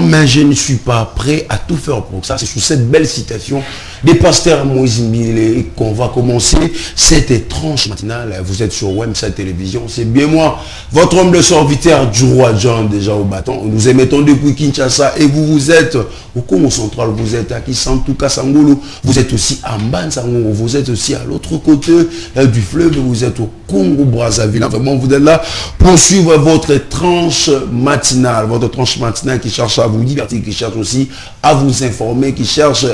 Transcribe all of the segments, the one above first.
mais je ne suis pas prêt à tout faire pour ça. C'est sur cette belle citation des pasteurs Moïse Mbile qu'on va commencer cette tranche matinale. Vous êtes sur WEM7 Télévision. C'est bien moi, votre homme de serviteur du roi John, déjà au bâton. Nous émettons depuis Kinshasa et vous êtes au Congo central, vous êtes à Kisantuka Sangolo, vous êtes aussi à Mbansango, vous êtes aussi à l'autre côté du fleuve, vous êtes au Congo Brazzaville. Vraiment, vous êtes là pour suivre votre tranche matinale qui cherche à vous divertir, qui cherche aussi à vous informer, qui cherche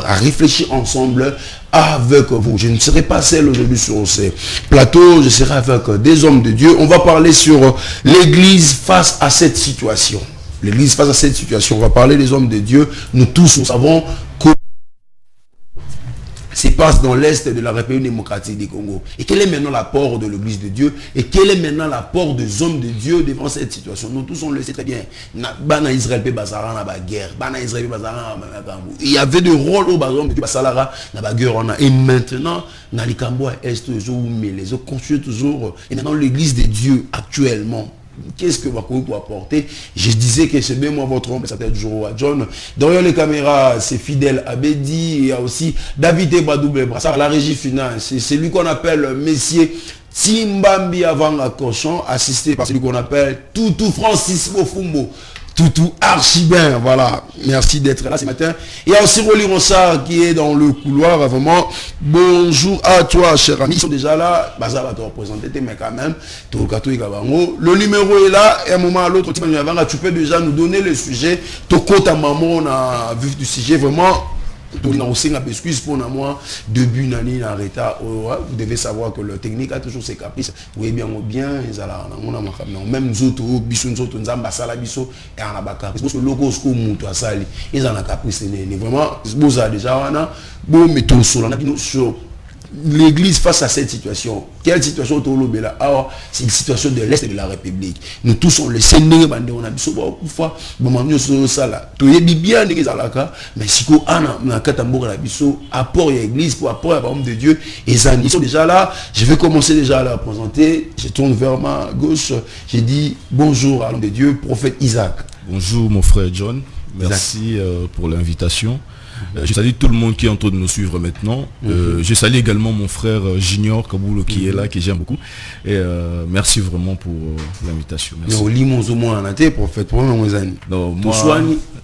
à réfléchir ensemble avec vous. Je ne serai pas seul aujourd'hui sur ces plateaux, je serai avec des hommes de Dieu. On va parler sur l'église face à cette situation. L'église face à cette situation, on va parler des hommes de Dieu. Nous tous, nous savons que se passe dans l'est de la République démocratique du Congo. Et quel est maintenant l'apport de l'église de Dieu? Et quel est maintenant l'apport des hommes de Dieu devant cette situation? Nous tous, on le sait très bien. Israël guerre. Il y avait des rôles au bazar de la guerre. Et maintenant, dans les Cambois est toujours les autres construisent toujours. Et maintenant, l'église de Dieu actuellement, qu'est-ce que Bakoui peut apporter? Je disais que c'est bien moi votre homme, ça s'appelle Joro John. Derrière les caméras, c'est Fidèle Abedi. Il y a aussi David Ebadouble Brassard, la régie finale. C'est celui qu'on appelle Messier Timbambi avant la cochon, assisté par celui qu'on appelle Toutou Francis Mofumbo. Toutou Archibin, voilà. Merci d'être là ce matin. Il y a aussi Rolly Ronsard qui est dans le couloir, vraiment. Bonjour à toi, cher ami. Ils sont déjà là. Baza va te représenter, mais quand même. Le numéro est là. Et à un moment à l'autre, tu peux déjà nous donner le sujet. Toko ta maman, on a vu du sujet vraiment. Pour début d'année en retard, vous devez savoir que le technique a toujours ses caprices. Oui, bien, même nous autres, nous avons basala biso et on a bas caprice. Parce que le logo ce sali, ils ont un caprice. Vraiment, c'est déjà bon, mais tout sur l'église face à cette situation. Quelle situation alors, c'est une situation de l'Est de la République. Nous tous on le sait, on a dit parfois, mais si on a apport à l'église pour apport à l'homme de Dieu, ils sont déjà là. Je vais commencer déjà à leur présenter. Je tourne vers ma gauche. J'ai dit bonjour à l'homme de Dieu, prophète Isaac. Bonjour mon frère John. Merci pour l'invitation. Je salue tout le monde qui est en train de nous suivre maintenant. Je salue également mon frère Junior Kaboulo qui est là, que j'aime beaucoup. Et merci vraiment pour l'invitation.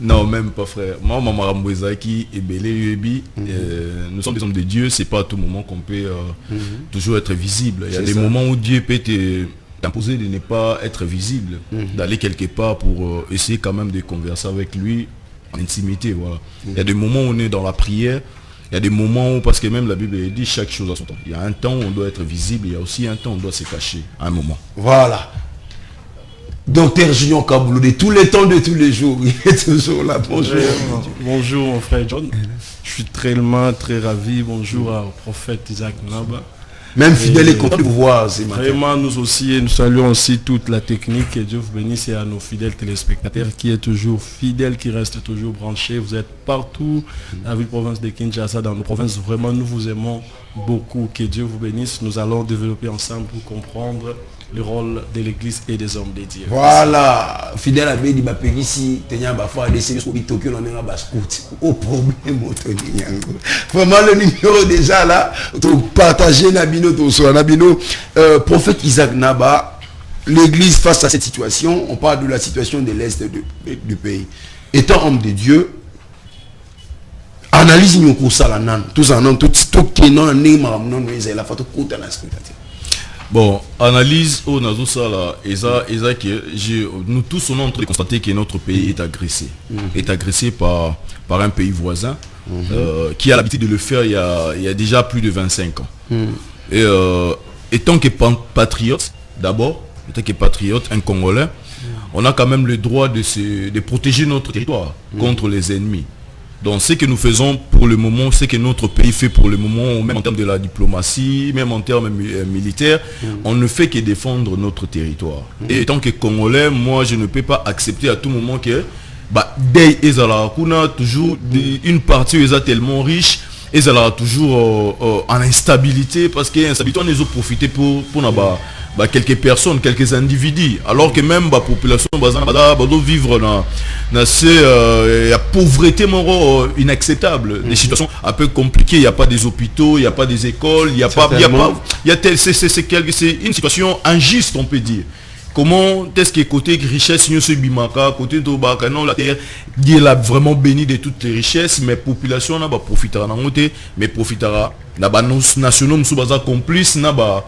Non, même pas frère. Moi, Maman Mouezaki et Belé Uebi, nous sommes des hommes de Dieu. C'est pas à tout moment qu'on peut toujours être visible. Il y a des moments où Dieu peut t'imposer de ne pas être visible, d'aller quelque part pour essayer quand même de converser avec lui. Intimité, voilà. Il y a des moments où on est dans la prière, il y a des moments où, parce que même la Bible dit chaque chose à son temps. Il y a un temps où on doit être visible, il y a aussi un temps où on doit se cacher, à un moment. Voilà. Docteur Junior Kaboulou, de tous les temps, de tous les jours, il est toujours là. Bonjour. Bonjour mon frère John. Je suis très ravi. Bonjour au prophète Isaac Naba. Même fidèle et content de vous voir ce matin. Vraiment, nous saluons aussi toute la technique. Et Dieu vous bénisse et à nos fidèles téléspectateurs qui est toujours fidèles, qui restent toujours branchés. Vous êtes partout dans la ville province de Kinshasa, dans nos provinces. Vraiment, nous vous aimons beaucoup. Que Dieu vous bénisse. Nous allons développer ensemble pour comprendre le rôle de l'église et des hommes de Dieu. Voilà. Fidèle à Bédi Bapérissi, Tenya Bafa, décidé sur Tokyo, on est là, au problème, vraiment le numéro déjà là, partager Nabino, prophète Isaac Naba, l'église face à cette situation, on parle de la situation de l'Est du pays. Étant homme de Dieu, analyse nous pour ça, tout un an, tout qui est non, la photo coûte à la spectateur. Bon, analyse au Nazosala, nous tous on est en train de constater que notre pays est agressé. Est agressé par un pays voisin qui a l'habitude de le faire il y a déjà plus de 25 ans. Et étant que patriote, d'abord, étant que patriote, un Congolais, on a quand même le droit de protéger notre territoire contre les ennemis. Donc ce que nous faisons pour le moment, ce que notre pays fait pour le moment, même en termes de la diplomatie, même en termes militaires, on ne fait que défendre notre territoire. Et tant que Congolais, moi je ne peux pas accepter à tout moment que toujours une partie est tellement riche, et toujours en instabilité, parce que l'instabilité on les a profité pour quelques personnes, quelques individus, alors que même la population doit vivre dans la pauvreté inacceptable, des situations un peu compliquées, il n'y a pas des hôpitaux, il n'y a pas des écoles, c'est une situation injuste, on peut dire. Comment est-ce que côté richesse nous sommes bimaka côté tobaka non la terre Dieu l'a vraiment béni de toutes les richesses mais population n'a pas profitera na ngote mais profitera na ba nationaux musu baza complice na ba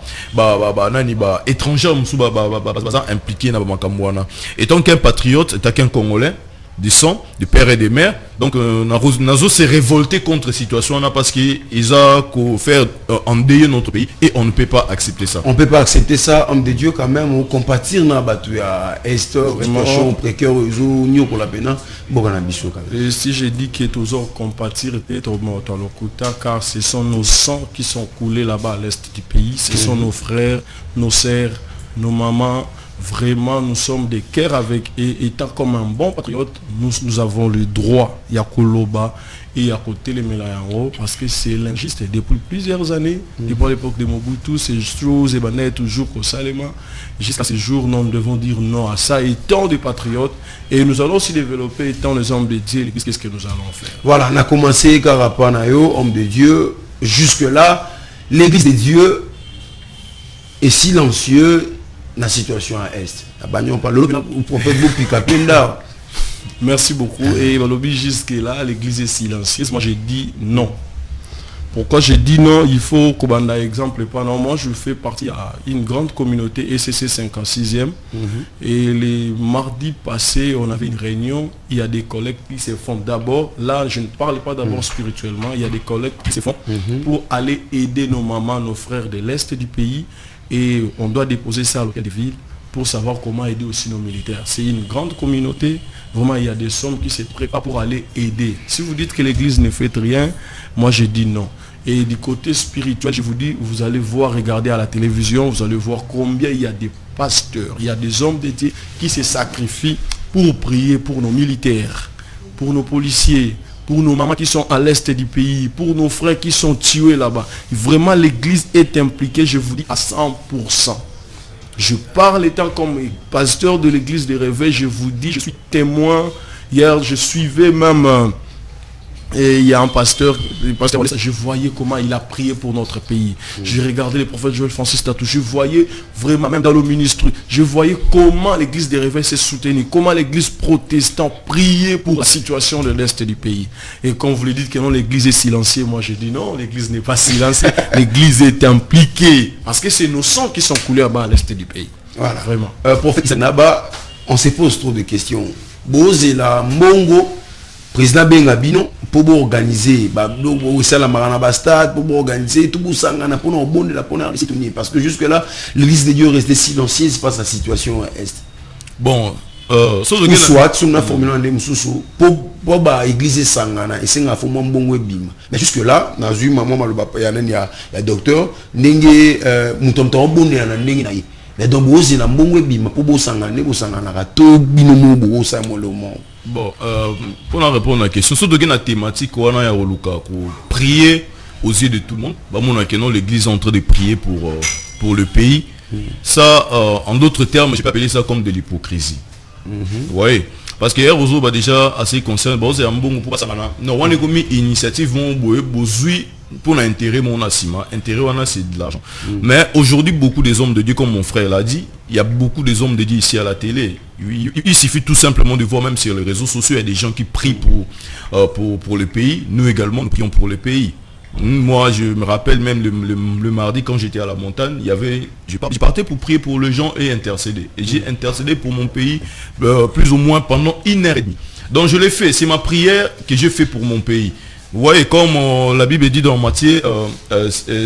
étranger musu baza impliqué na ba makambo wana. Étant qu'un patriote, étant qu'un Congolais du sang, du père et des mères. Donc Nazo s'est révolté contre la situation là parce qu'ils ont fait endeuiller notre pays et on ne peut pas accepter ça. On ne peut pas accepter ça, homme de Dieu quand même, on compatir dans la est, situation précaire, pour la peine, et si je dis que tous ont compatir, car ce sont nos sangs qui sont coulés là-bas à l'est du pays, ce sont nos frères, nos sœurs, nos mamans. Vraiment, nous sommes des cœurs avec et étant comme un bon patriote, nous avons le droit, Yakoloba et à côté les Melayango, parce que c'est l'injuste. Depuis plusieurs années, depuis l'époque de Mobutu, ces choses émanaient toujours au Salema. Jusqu'à ce jour, nous devons dire non à ça, étant des patriotes, et nous allons aussi développer, étant les hommes de Dieu, qu'est-ce que nous allons faire. Voilà, on a commencé Karapanayo, homme de Dieu. Jusque-là, l'église de Dieu est silencieuse. La situation à Est. Merci beaucoup. Et jusque là, l'église est silencieuse. Moi, j'ai dit non. Pourquoi j'ai dit non? Il faut qu'on ait un exemple. Moi, je fais partie d'une grande communauté ECC 56e. Et les mardis passés, on avait une réunion. Il y a des collègues qui se font d'abord. Là, je ne parle pas d'abord spirituellement. Il y a des collègues qui se font pour aller aider nos mamans, nos frères de l'Est du pays. Et on doit déposer ça à l'hôtel de ville pour savoir comment aider aussi nos militaires. C'est une grande communauté. Vraiment, il y a des sommes qui se préparent pour aller aider. Si vous dites que l'église ne fait rien, moi je dis non. Et du côté spirituel, je vous dis, vous allez voir, regarder à la télévision, vous allez voir combien il y a des pasteurs, il y a des hommes de Dieu qui se sacrifient pour prier pour nos militaires, pour nos policiers, pour nos mamans qui sont à l'est du pays, pour nos frères qui sont tués là-bas. Vraiment, l'église est impliquée, je vous dis, à 100%. Je parle étant comme pasteur de l'église de Réveil, je vous dis, je suis témoin. Hier, je suivais même... Et il y a un pasteur, je voyais comment il a prié pour notre pays. J'ai regardé le prophète Joël Francis Tatou, je voyais vraiment, même dans le ministre, je voyais comment l'église des réveils s'est soutenue, comment l'église protestante priait pour la situation de l'Est du pays. Et quand vous le dites que non, l'église est silencieuse, moi je dis non, l'église n'est pas silencieuse, l'église est impliquée. Parce que c'est nos sangs qui sont coulés à l'Est du pays. Voilà. Vraiment. Prophète Sanaba, on se pose trop de questions. Bozela, Mongo, président Bengabino, pour organiser, pour organiser, tout pour s'engager, pour nous bonne la parce que jusque là, l'église de Dieu restait silencieuse face à la situation à Est. Bon, soit sur la formule de Moussou pour l'église s'engana et c'est un fond bon bim. Mais jusque là, dans une maman il y a docteur, n'engue moutonton bon et n'engue. Mais donc vous êtes un bon bim pour s'engager, vous s'engana tout binomo pour ça mon moment. Bon, pour répondre à la question, surtout que la thématique, on a prier aux yeux de tout le monde. L'église est en train de prier pour le pays. Ça, en d'autres termes, je peux appeler ça comme de l'hypocrisie. Oui. Parce que hier, vous avez déjà assez concerne. C'est un bon pour ça. Non, on a commis une initiative pour l'intérêt, intérêt, c'est de l'argent. Mais aujourd'hui, beaucoup des hommes de Dieu, comme mon frère l'a dit, il y a beaucoup des hommes de Dieu ici à la télé. Il suffit tout simplement de voir, même sur les réseaux sociaux, il y a des gens qui prient pour le pays. Nous également, nous prions pour le pays. Moi, je me rappelle même le mardi, quand j'étais à la montagne, je partais pour prier pour les gens et intercéder. Et j'ai intercédé pour mon pays plus ou moins pendant 1h30. Donc je l'ai fait. C'est ma prière que j'ai fait pour mon pays. Vous voyez, comme la Bible dit dans Matthieu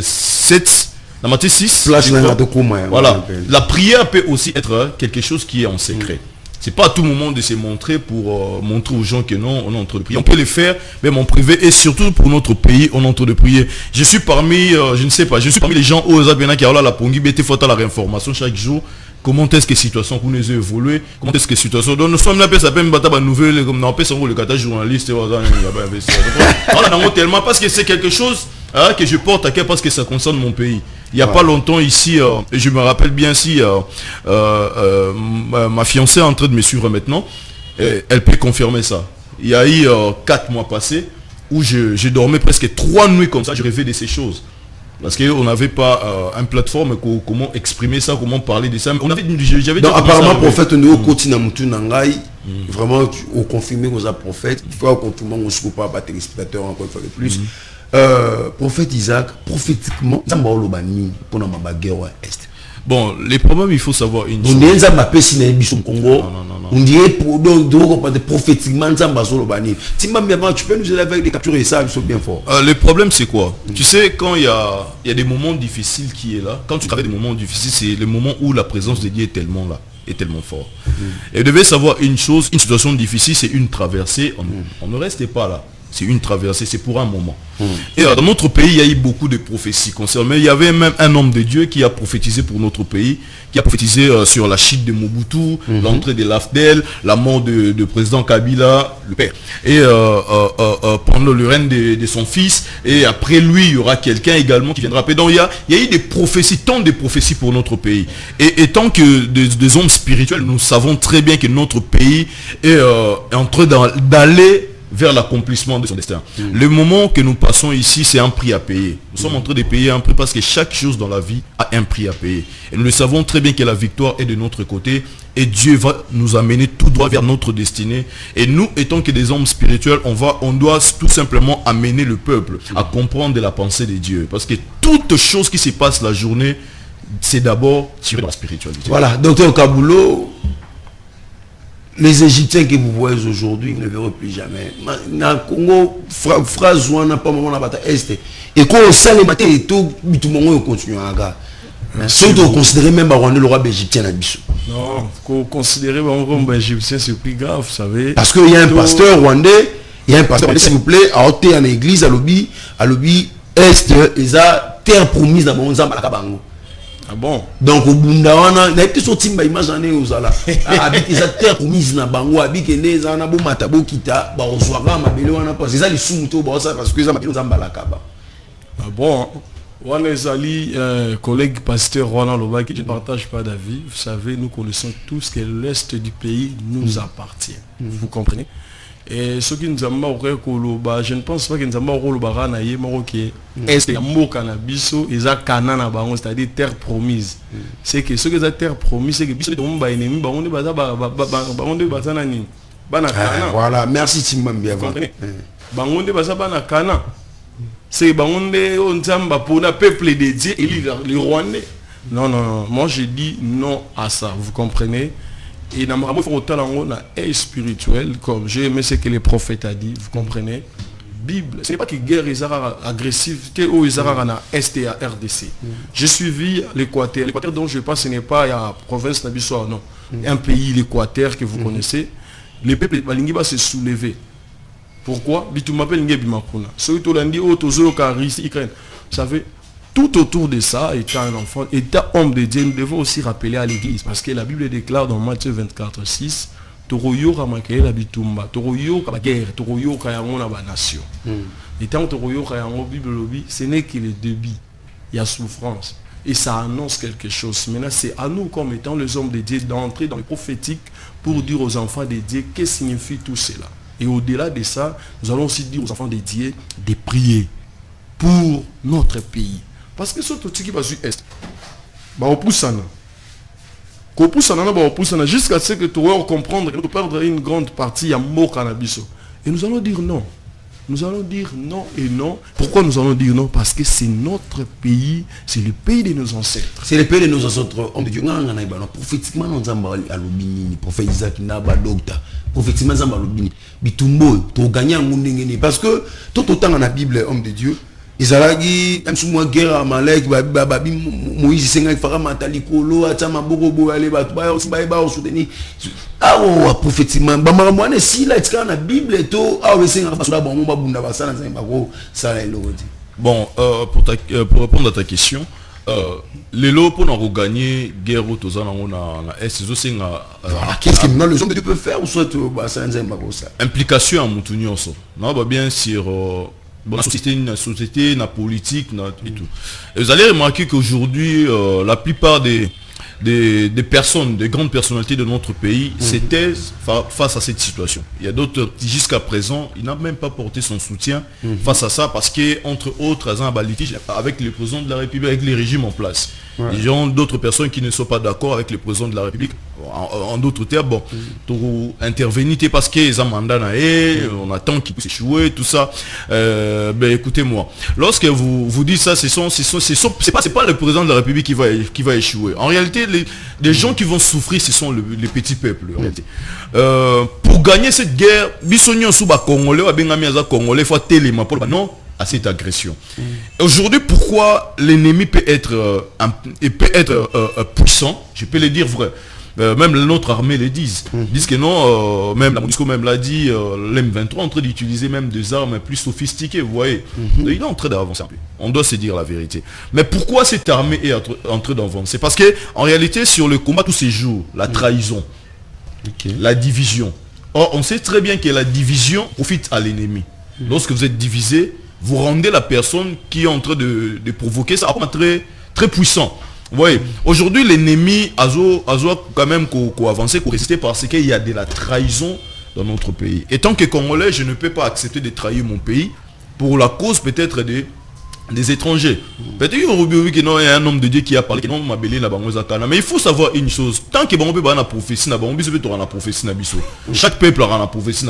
7, dans Matthieu 6, voilà, la prière peut aussi être quelque chose qui est en secret. C'est pas à tout moment de se montrer pour montrer aux gens que non, on est en train de prier. On peut le faire, même en privé, et surtout pour notre pays, on est en train de prier. Je suis parmi, je ne sais pas, je suis parmi les gens où qui ont la pongi, bête faut la réinformation chaque jour. Comment est-ce que la situation nous a évolué? Comment est-ce que la situation... Donc nous sommes là, ça peut me nouvelle, comme on peut le catage journaliste, tellement parce que c'est quelque chose que je porte à cœur parce que ça concerne mon pays. Il n'y a pas longtemps ici, je me rappelle bien si ma fiancée est en train de me suivre maintenant, elle peut confirmer ça. Il y a eu 4 mois passés où je dormais presque 3 nuits comme ça, je rêvais de ces choses. Parce qu'on n'avait pas une plateforme comment exprimer ça, comment parler de ça. Donc apparemment, prophète, nous au quotidien, vraiment, au confirmer qu'on a prophète, il faut confirmer qu'on se coupe pas à téléspectateurs encore une fois de plus. Prophète Isaac, prophétiquement, ça m'a olobani pour la guerre est. Bon, les problèmes, il faut savoir une chose. On dirait que Congo. On dirait prophétiquement, tu peux nous aider avec des captures et ça, ils sont bien forts. Le problème, c'est quoi? Tu sais, quand il y a des moments difficiles qui est là, quand tu travailles des moments difficiles, c'est le moment où la présence de Dieu est tellement là, est tellement fort. Et vous devez savoir une chose, une situation difficile, c'est une traversée. On ne reste pas là. C'est une traversée, c'est pour un moment. Et dans notre pays, il y a eu beaucoup de prophéties concernant. Mais il y avait même un homme de Dieu qui a prophétisé pour notre pays, qui a prophétisé sur la chute de Mobutu, l'entrée de l'AFDEL, la mort de président Kabila, le père. Et pendant le règne de son fils, et après lui, il y aura quelqu'un également qui viendra. Donc il y a eu des prophéties, tant de prophéties pour notre pays. Et tant que des hommes spirituels, nous savons très bien que notre pays est en train d'aller vers l'accomplissement de son destin. Le moment que nous passons ici, c'est un prix à payer. Nous sommes en train de payer un prix parce que chaque chose dans la vie a un prix à payer. Et nous le savons très bien que la victoire est de notre côté et Dieu va nous amener tout droit vers notre destinée. Et nous, étant que des hommes spirituels, on doit tout simplement amener le peuple à comprendre la pensée de Dieu. Parce que toute chose qui se passe la journée, c'est d'abord tiré de la spiritualité. Voilà, docteur Kabulo. Les Égyptiens que vous voyez aujourd'hui ne verront plus jamais. Dans le Congo, phrase ou n'a pas moment la bataille est. Et quand on sait les batailles et tout, tout le monde continue à regarder. Surtout considérer même le roi égyptien à Bissou. Non, considérer le roi égyptien c'est plus grave, vous savez. Parce qu'il y a un pasteur rwandais, s'il vous plaît, à ôter en église, à l'obbi, est, ils ont terre promise dans mon zamba la bango. Ah bon? Donc au Bundawana, n'a été sorti ma image en Eusala. Habite ils ont terre promise na bango, habite les zana bo matabo kita, ba oswara ma belo wana parce que ça les sumuto ba ça parce que ça ma belo zamba la kaba. Ah bon? Wana Zali, collègue pasteur Wana Lobaki, je ne partage pas d'avis. Vous savez, nous connaissons tous que l'Est du pays nous appartient. Vous comprenez? Et ce qui nous a marqué, je ne pense pas que nous avons marqué est mot cannabiso et ça canana bango, c'est-à-dire terre promise. C'est que ce que la terre promise, c'est que biso de mon ennemi, voilà, merci Timbambi. Bangonde baza bana kana. C'est bangonde on zamba pour le peuple de Dieu et les Rwandais. Non, non, non, moi je dis non à ça, vous comprenez? Et dans le monde est spirituel, comme j'ai aimé ce que les prophètes a dit, vous comprenez? Bible, ce n'est pas que guerre est agressive, que est Est et à RDC. J'ai suivi l'Équateur. L'Équateur dont je passe, ce n'est pas la province Nabissoa, non. Un pays, l'Équateur, que vous connaissez. Le peuple va se soulever. Pourquoi? Vous savez, tout autour de ça, étant un enfant, étant homme de Dieu, nous devons aussi rappeler à l'église. Parce que la Bible déclare dans Matthieu 24, 6, Toroyo Makele la bitumba, Toroyo la guerre, Toroyo Kayango la nation. Étant Toroyo Kayango, Bible lobby, ce n'est que le début. Il y a souffrance. Et ça annonce quelque chose. Maintenant, c'est à nous, comme étant les hommes de Dieu, d'entrer dans le prophétique pour dire aux enfants de Dieu qu'est-ce que signifie tout cela. Et au-delà de ça, nous allons aussi dire aux enfants de Dieu de prier pour notre pays. Parce que surtout ce qui va sur Est, jusqu'à ce que tu vas comprendre que nous perdons une grande partie à mot cannabis. Et nous allons dire non. Nous allons dire non et non. Pourquoi nous allons dire non? Parce que c'est notre pays, c'est le pays de nos ancêtres. C'est le pays de nos ancêtres. On dit prophétiquement, nous avons à l'obini, prophète Isaac Naba, docteur. Prophétiquement, nous avons à l'obini. Bitumbo, tu gagnes un monde. Parce que tout autant dans la Bible, homme de Dieu, Izalagi, même si moi guerre à Malek, Moïse Senga fera matali kolo, atama boko boale batba aussi baïba au soutenir. Ah oh prophétiquement, bamara moine si là tu na Bible to ah oui Senga basura bon ba bunda basala nzai bako sala elodi. Bon, pour répondre à ta question, les lots pour nous gagner guerre autour de est qu'est-ce que maintenant les hommes de Dieu peuvent faire ou soit basala nzai bako ça. Implication à Moutounioso. Non, bah bien sûr. Bon, la société, la politique, et tout. Et vous allez remarquer qu'aujourd'hui, la plupart des personnes, des grandes personnalités de notre pays se taisent face à cette situation. Il y a d'autres qui jusqu'à présent, ils n'ont même pas porté son soutien face à ça parce qu'entre autres, ils ont un litige avec le président de la République, avec les régimes en place. Ouais. Il y a d'autres personnes qui ne sont pas d'accord avec le président de la République. En d'autres termes, bon, pour intervenir parce qu'ils ont un mandat, on attend qu'il puisse échouer, tout ça. Ben écoutez-moi, lorsque vous dites ça, c'est pas le président de la République qui va échouer. En réalité, les gens qui vont souffrir, ce sont les petits peuples. En réalité. Pour gagner cette guerre, Bissonnion sous Congolais, Congolais, il faut téléma pour non à cette agression. Aujourd'hui, pourquoi l'ennemi peut être puissant, je peux le dire vrai. Même notre armée le disent que non, même la MONUSCO même l'a dit, l'M23 est en train d'utiliser même des armes plus sophistiquées, vous voyez. Il est en train d'avancer un peu. On doit se dire la vérité. Mais pourquoi cette armée est en train d'avancer? Parce que en réalité, sur le combat tous ces jours, la trahison, la division. Or, on sait très bien que la division profite à l'ennemi. Lorsque vous êtes divisé, vous rendez la personne qui est en train de provoquer ça très, très puissant. Vous voyez, aujourd'hui l'ennemi a quand même avancé, résister parce qu'il y a de la trahison dans notre pays. Et tant que Congolais, je ne peux pas accepter de trahir mon pays pour la cause peut-être des étrangers. Peut-être qu'il y a un homme de Dieu qui a parlé, mais il faut savoir une chose, tant que on peut avoir la prophétie, chaque peuple aura la prophétie.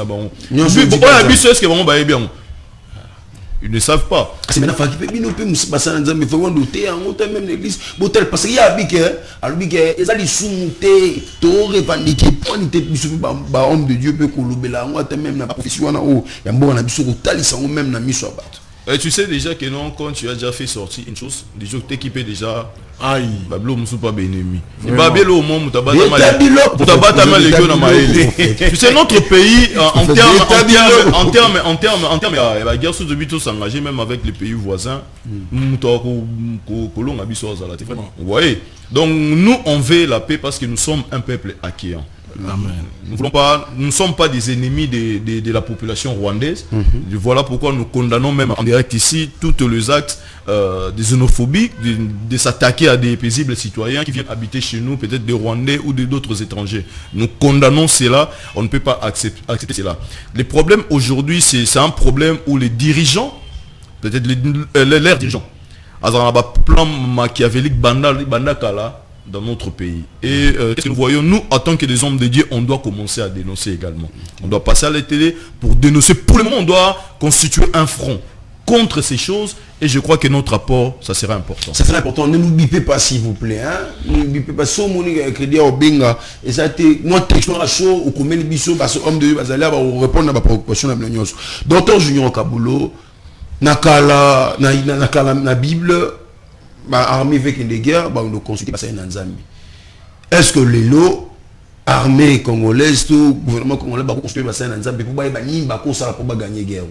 Ils ne savent pas. C'est maintenant qu'il peut bien passer dans mais faut noter en autant même l'église botel parce qu'il y a bique alors bique ils allaient soumonter to revendiquer pour n'était plus ba homme de Dieu peut kolobela on autant même na profession na o ya mbo na biso kotalisa on même na miso abattre. Et tu sais déjà que non, quand tu as déjà fait sortir une chose, déjà t'es équipé déjà. Aïe, bablo musu pas ennemi. Et babelo au moment tu as mal les gueux dans ma aile. Tu sais notre pays en termes la guerre sous de but s'engager même avec les pays voisins. Vous voyez. Donc nous on veut la paix parce que nous sommes un peuple accueillant. Amen. Nous ne sommes pas des ennemis de la population rwandaise. Voilà pourquoi nous condamnons même en direct ici tous les actes de xénophobie, de s'attaquer à des paisibles citoyens qui viennent habiter chez nous, peut-être des Rwandais ou d'autres étrangers. Nous condamnons cela, on ne peut pas accepter cela. Le problème aujourd'hui, c'est un problème où les dirigeants, peut-être les dirigeants, un plan machiavélique bandakala dans notre pays. Et qu'est-ce que nous voyons, nous, en tant que des hommes de Dieu, on doit commencer à dénoncer également. On doit passer à la télé pour dénoncer. Pour le moment, on doit constituer un front contre ces choses. Et je crois que notre apport, ça sera important. Ça sera important. Ne n'oubliez pas, s'il vous plaît. Ne n'oubliez pas. Si on a crédit au Benga, et ça a été, moi, textement à chaud, au combien de bisous, parce que homme de Dieu, va répondre à ma préoccupation. Docteur Junior Kabulo, Nakala, na Bible, armée avec des guerres, on doit consulter passer un Nzambi. Est-ce que les lots, armée congolaise, tout gouvernement congolais, va construire passer un Nzambi pour gagner guerre?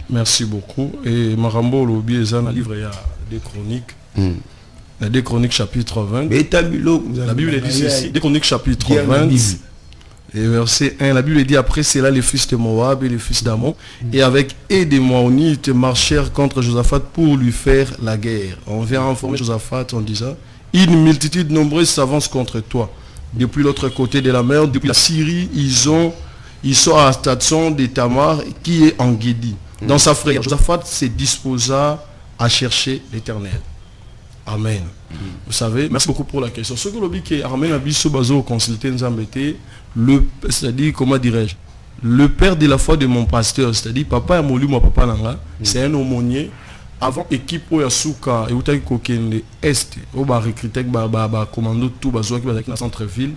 Merci beaucoup. Et Marambo Lobi est un livre, il y a des chroniques. Il y a des chroniques chapitre 20. La Bible dit ceci, des chroniques chapitre 20. Et verset 1, la Bible dit après cela les fils de Moab et les fils d'Ammon et avec et des Moabonites marchèrent contre Josaphat pour lui faire la guerre. On vient informer Josaphat en disant une multitude nombreuse s'avance contre toi. Depuis l'autre côté de la mer, depuis la Syrie, ils sont à Statson de Tamar qui est en Guédi. Dans sa frère, Josaphat se disposa à chercher l'Éternel. Amen. Vous savez, merci beaucoup pour la question. Ce que l'on dit que Amen Abisso Bazo consulté nous a été c'est-à-dire, comment dirais-je, le père de la foi de mon pasteur, c'est-à-dire papa a molu moi papa nanga, c'est un aumônier. Avant équipe au Yasuka et Utaki Kokende Est, au ba recruter ba commando tout bazo qui va dans centre-ville,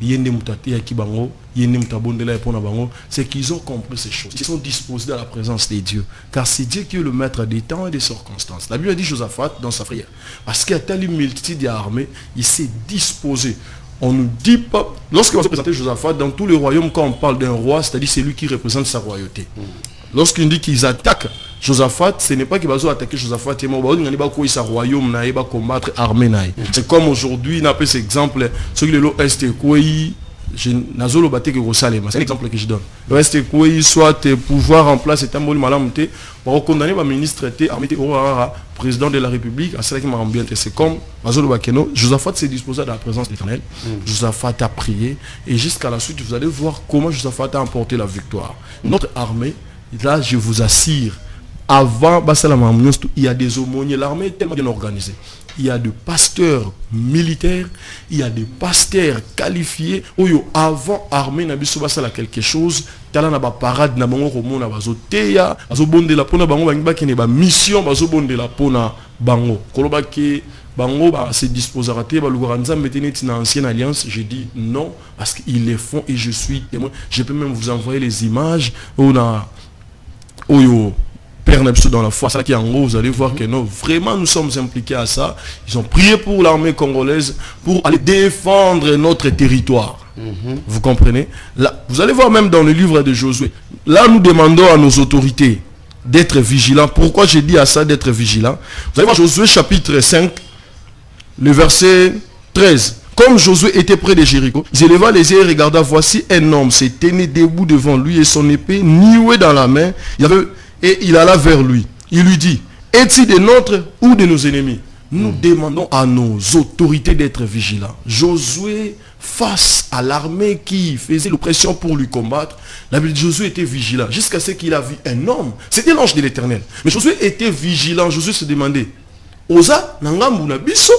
yende mutati ya kibango, yende mutabondela pour na bango, c'est qu'ils ont compris ces choses. Ils sont disposés à la présence de Dieu, car c'est Dieu qui est le maître des temps et des circonstances. La Bible dit Josaphat dans sa prière, parce qu'il y a telle multitude d'armées, il s'est disposé. On nous dit pas, lorsqu'on va se présenter Josaphat dans tous les royaumes, quand on parle d'un roi, c'est-à-dire c'est lui qui représente sa royauté. Lorsqu'on dit qu'ils attaquent Josaphat, ce n'est pas qu'ils vont attaquer Josaphat, il va sa royaume, il va combattre armée. C'est comme aujourd'hui, on appelle cet exemple, ceux qui le est Nazolo Baté que Rosalema, c'est l'exemple que je donne. Reste quoi, soit pouvoir en place, c'est un bon malin, pour condamner ma ministre, président de la République, à cela qui m'a bien, c'est comme Nazolo Bakeno, Josaphat s'est disposé dans la présence de l'Éternel, Josaphat a prié, et jusqu'à la suite, vous allez voir comment Josaphat a emporté la victoire. Notre armée, là, je vous assure, avant Bassalam, il y a des aumôniers, l'armée est tellement bien organisée. Il y a des pasteurs militaires, il y a des pasteurs qualifiés. Avant armée, Nabiso Bassala quelque chose, Tala na ba parade na bango ko mona bazo teya, bazo bonde la pona bango bangi ba kene ba mission bazo bonde la pona bango. Koloba ke bango ba se disposer à te ba lugoranza metene tina ancienne alliance, j'ai dit non parce qu'ils le font et je suis témoin. Je peux même vous envoyer les images on a dans la foi, ça qui est en gros, vous allez voir que non, vraiment nous sommes impliqués à ça. Ils ont prié pour l'armée congolaise pour aller défendre notre territoire. Vous comprenez? Là, vous allez voir même dans le livre de Josué. Là, nous demandons à nos autorités d'être vigilants. Pourquoi j'ai dit à ça d'être vigilants? Vous allez voir Josué chapitre 5, le verset 13. Comme Josué était près de Jéricho, il éleva les yeux et regarda, voici un homme s'est tenu debout devant lui et son épée nouée dans la main. Et il alla vers lui. Il lui dit, est-il de nôtres ou de nos ennemis? Nous demandons à nos autorités d'être vigilants. Josué, face à l'armée qui faisait l'oppression pour lui combattre, la Bible dit Josué était vigilant jusqu'à ce qu'il a vu un homme. C'était l'ange de l'Éternel. Mais Josué était vigilant. Josué se demandait, Oza, nangambu na biso,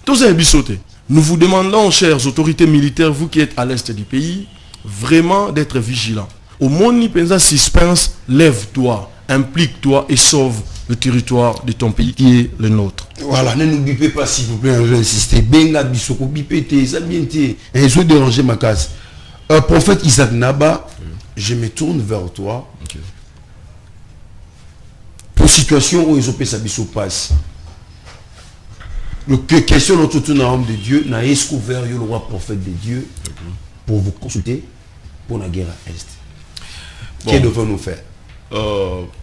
toza bisote. Nous vous demandons, chères autorités militaires, vous qui êtes à l'est du pays, vraiment d'être vigilants. Au monde pensa suspense, lève-toi, implique-toi et sauve le territoire de ton pays qui est le nôtre. Voilà, ne nous bipez pas s'il vous plaît, je vais insister. Benga bisoko bipete, ça bien été. Et je vais déranger ma case. Prophète Isaac Naba, je me tourne vers toi. Okay. Pour situation où ils ont fait sa biso passe. Question notre tour dans l'homme de Dieu, n'a escouvert le roi prophète de Dieu pour vous consulter pour la guerre à Est. Qu'est-ce que devons-nous faire?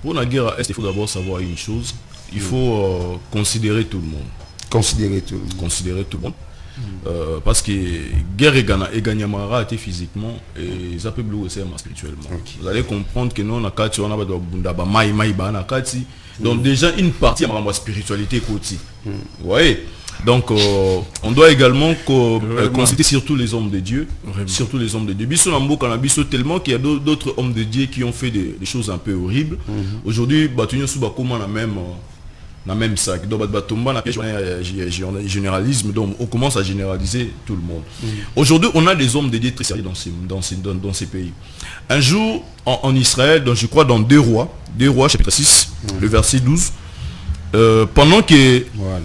Pour la guerre à Est, il faut d'abord savoir une chose. Il faut considérer tout le monde. Considérer tout le monde. Considérer tout le monde. Parce que guerre et gagnamara était physiquement et ça peut blesser spirituellement. Okay. Vous allez comprendre que nous on a kati on a ba mai ba na kati. Donc déjà une partie de la spiritualité côté. Vous voyez? Donc on doit également consulter surtout les hommes de Dieu. Vraiment. Surtout les hommes de Dieu. Biso nambo kanabiso tellement qu'il y a d'autres hommes de Dieu qui ont fait des choses un peu horribles. Aujourd'hui, batunyo sou bakoma na même sac. Donc batomba na généralisme, donc on commence à généraliser tout le monde. Aujourd'hui, on a des hommes de Dieu très sérieux dans ces pays. Un jour en Israël, donc je crois dans 2 Rois chapitre 6, le verset 12. Pendant que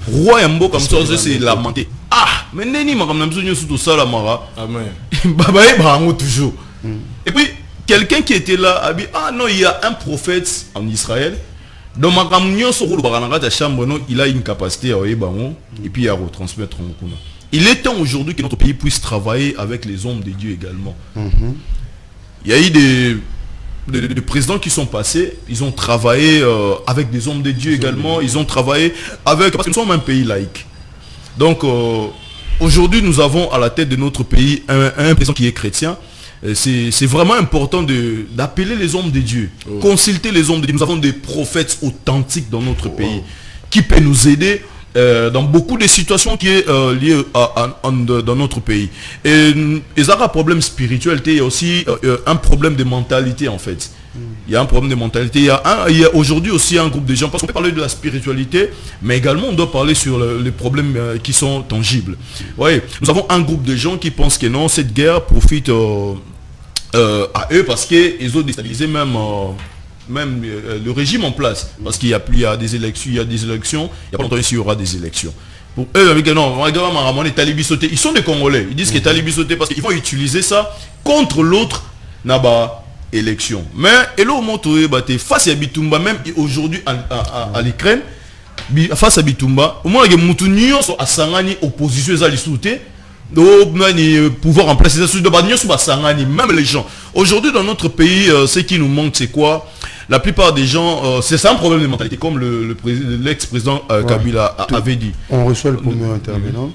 roi Yambo comme ça c'est lamenté. Ah, mais neni makam namzo tout ça la mara. Amen. Babaye bango toujours. Et puis quelqu'un qui était là a dit ah non, il y a un prophète en Israël. Donc makam nyoso ko barananga ta chambre non, il a une capacité à bango et puis à retransmettre en kuna. Il est temps aujourd'hui que notre pays puisse travailler avec les hommes de Dieu également. Il y a eu des présidents qui sont passés, ils ont travaillé avec des hommes de Dieu également, ils ont travaillé avec, parce que nous sommes un pays laïque. Donc aujourd'hui nous avons à la tête de notre pays un président qui est chrétien. C'est vraiment important d'appeler les hommes de Dieu, consulter les hommes de Dieu. Nous avons des prophètes authentiques dans notre pays qui peuvent nous aider dans beaucoup de situations qui est liées dans notre pays. Et il y a un problème spirituel, il y a aussi un problème de mentalité en fait. Il y a un problème de mentalité. Il y a aujourd'hui aussi un groupe de gens, parce qu'on peut parler de la spiritualité, mais également on doit parler sur les problèmes qui sont tangibles. Ouais, nous avons un groupe de gens qui pensent que non, cette guerre profite à eux parce qu'ils ont déstabilisé même le régime en place, parce qu'il y a des élections, il y a pas longtemps ici il y aura des élections. Pour eux, non, ils sont des Congolais, ils disent que Talibi sauté parce qu'ils vont utiliser ça contre l'autre naba élection. Mais Elo Motoé baté face à Bitumba, même aujourd'hui à l'Ukraine, face à Bitumba, au moins il y a Moutounion à Sangani opposition à l'Isouté. Pouvoir en placer même les gens. Aujourd'hui dans notre pays, ce qui nous manque c'est quoi? La plupart des gens, c'est un problème de mentalité, comme l'ex-président Kabila avait dit. On reçoit le premier intervenant.